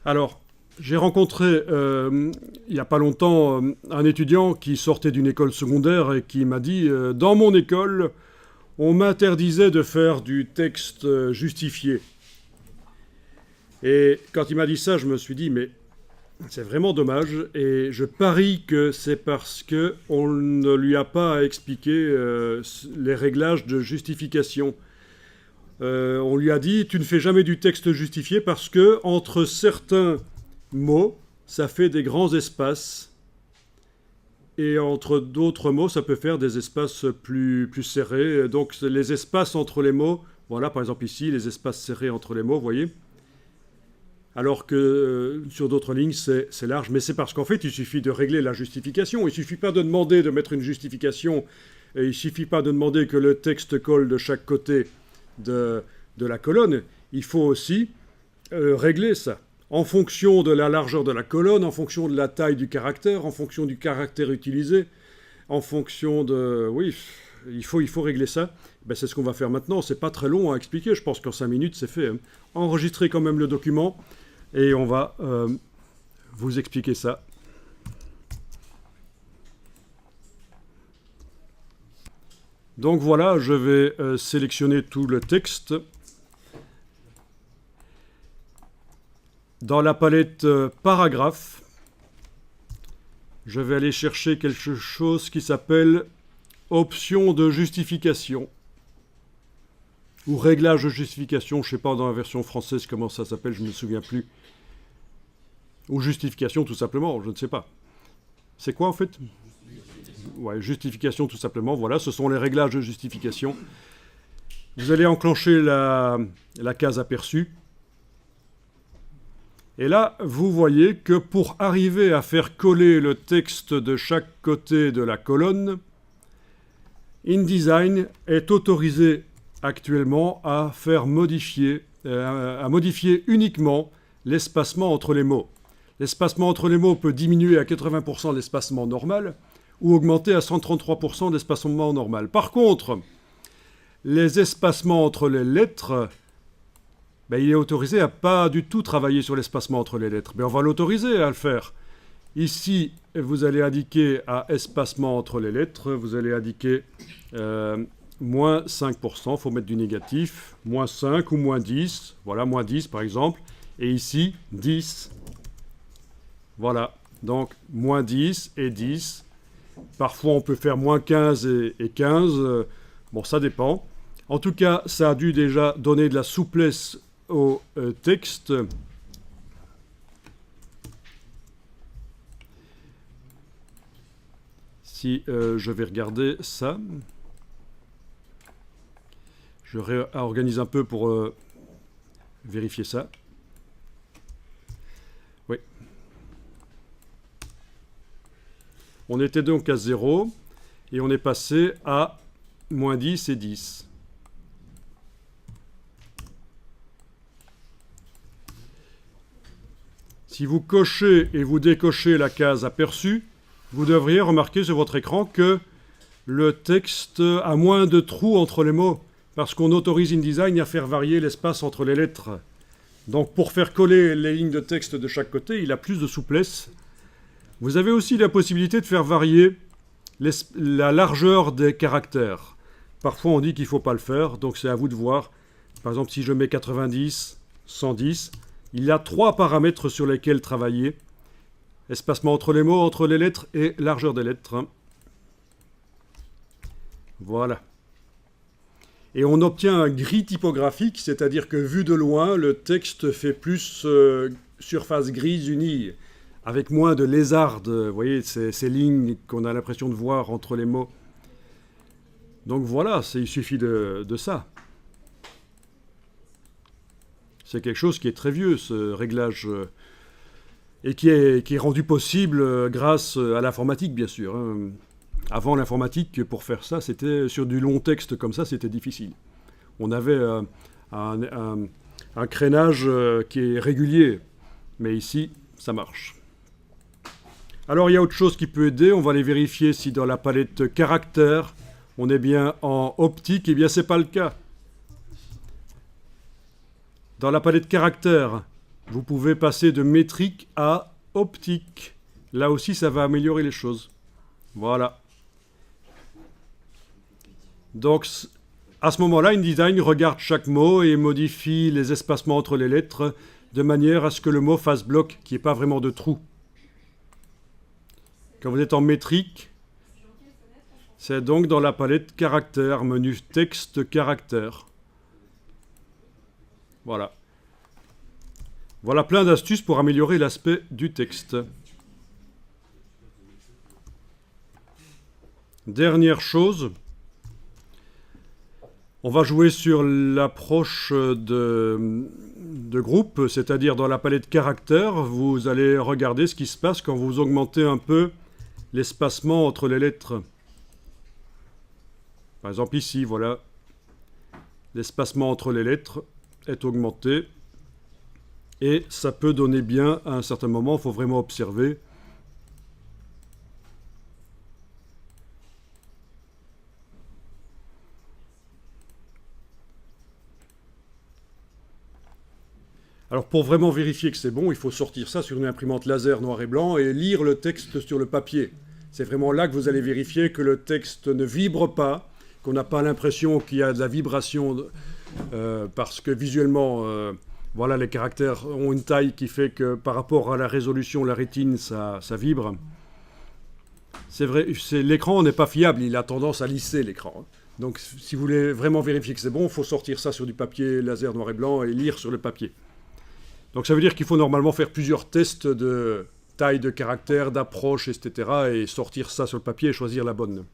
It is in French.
Alors, j'ai rencontré il n'y a pas longtemps un étudiant qui sortait d'une école secondaire et qui m'a dit dans mon école, on m'interdisait de faire du texte justifié. Et quand il m'a dit ça, je me suis dit mais c'est vraiment dommage et je parie que c'est parce qu'on ne lui a pas expliqué les réglages de justification. On lui a dit tu ne fais jamais du texte justifié parce que entre certains mots, ça fait des grands espaces. Et entre d'autres mots, ça peut faire des espaces plus serrés. Donc les espaces entre les mots, voilà par exemple ici, les espaces serrés entre les mots, vous voyez. Alors que sur d'autres lignes, c'est large. Mais c'est parce qu'en fait, il suffit de régler la justification. Il ne suffit pas de demander de mettre une justification. Et il ne suffit pas de demander que le texte colle de chaque côté de la colonne. Il faut aussi régler ça. En fonction de la largeur de la colonne, en fonction de la taille du caractère, en fonction du caractère utilisé, en fonction de... Oui, il faut régler ça. Ben, c'est ce qu'on va faire maintenant. C'est pas très long à expliquer. Je pense qu'en 5 minutes, c'est fait. Enregistrez quand même le document et on va vous expliquer ça. Donc voilà, je vais sélectionner tout le texte. Dans la palette paragraphe, je vais aller chercher quelque chose qui s'appelle option de justification ou réglage de justification. Je ne sais pas dans la version française comment ça s'appelle, je ne me souviens plus. Ou justification tout simplement, je ne sais pas. C'est quoi en fait? Ouais, justification tout simplement, voilà, ce sont les réglages de justification. Vous allez enclencher la case aperçue. Et là, vous voyez que pour arriver à faire coller le texte de chaque côté de la colonne, InDesign est autorisé actuellement à modifier uniquement l'espacement entre les mots. L'espacement entre les mots peut diminuer à 80% l'espacement normal ou augmenter à 133% l'espacement normal. Par contre, les espacements entre les lettres... Ben, il est autorisé à pas du tout travailler sur l'espacement entre les lettres. Mais on va l'autoriser à le faire. Ici, vous allez indiquer à espacement entre les lettres, vous allez indiquer moins 5%, il faut mettre du négatif, moins 5 ou moins 10, voilà, moins 10 par exemple, et ici, 10. Voilà, donc moins 10 et 10. Parfois, on peut faire moins 15 et 15, bon, ça dépend. En tout cas, ça a dû déjà donner de la souplesse au texte. Si je vais regarder ça, je réorganise un peu pour vérifier ça. Oui. On était donc à 0 et on est passé à moins 10 et 10. Si vous cochez et vous décochez la case aperçue, vous devriez remarquer sur votre écran que le texte a moins de trous entre les mots, parce qu'on autorise InDesign à faire varier l'espace entre les lettres. Donc pour faire coller les lignes de texte de chaque côté, il a plus de souplesse. Vous avez aussi la possibilité de faire varier la largeur des caractères. Parfois on dit qu'il ne faut pas le faire, donc c'est à vous de voir. Par exemple, si je mets 90, 110... il y a 3 paramètres sur lesquels travailler. Espacement entre les mots, entre les lettres et largeur des lettres. Voilà. Et on obtient un gris typographique, c'est-à-dire que vu de loin, le texte fait plus surface grise unie, avec moins de lézardes. Vous voyez, ces lignes qu'on a l'impression de voir entre les mots. Donc voilà, il suffit de ça. C'est quelque chose qui est très vieux, ce réglage, et qui est rendu possible grâce à l'informatique, bien sûr. Avant l'informatique, pour faire ça, c'était sur du long texte comme ça, c'était difficile. On avait un crénage qui est régulier, mais ici, ça marche. Alors, il y a autre chose qui peut aider. On va aller vérifier si dans la palette caractères, on est bien en optique. Eh bien, ce n'est pas le cas. Dans la palette caractères, vous pouvez passer de métrique à optique. Là aussi, ça va améliorer les choses. Voilà. Donc, à ce moment-là, InDesign regarde chaque mot et modifie les espacements entre les lettres de manière à ce que le mot fasse bloc, qu'il n'y ait pas vraiment de trou. Quand vous êtes en métrique, c'est donc dans la palette caractères, menu texte caractères. Voilà. Voilà plein d'astuces pour améliorer l'aspect du texte. Dernière chose, on va jouer sur l'approche de groupe, c'est-à-dire dans la palette caractères, vous allez regarder ce qui se passe quand vous augmentez un peu l'espacement entre les lettres. Par exemple ici, voilà, l'espacement entre les lettres est augmenté et ça peut donner bien à un certain moment, il faut vraiment observer. Alors pour vraiment vérifier que c'est bon, il faut sortir ça sur une imprimante laser noir et blanc et lire le texte sur le papier. C'est vraiment là que vous allez vérifier que le texte ne vibre pas, qu'on n'a pas l'impression qu'il y a de la vibration, parce que visuellement, voilà, les caractères ont une taille qui fait que par rapport à la résolution, la rétine, ça vibre. C'est vrai, l'écran n'est pas fiable, il a tendance à lisser l'écran. Donc si vous voulez vraiment vérifier que c'est bon, il faut sortir ça sur du papier laser noir et blanc et lire sur le papier. Donc ça veut dire qu'il faut normalement faire plusieurs tests de taille de caractère, d'approche, etc. et sortir ça sur le papier et choisir la bonne.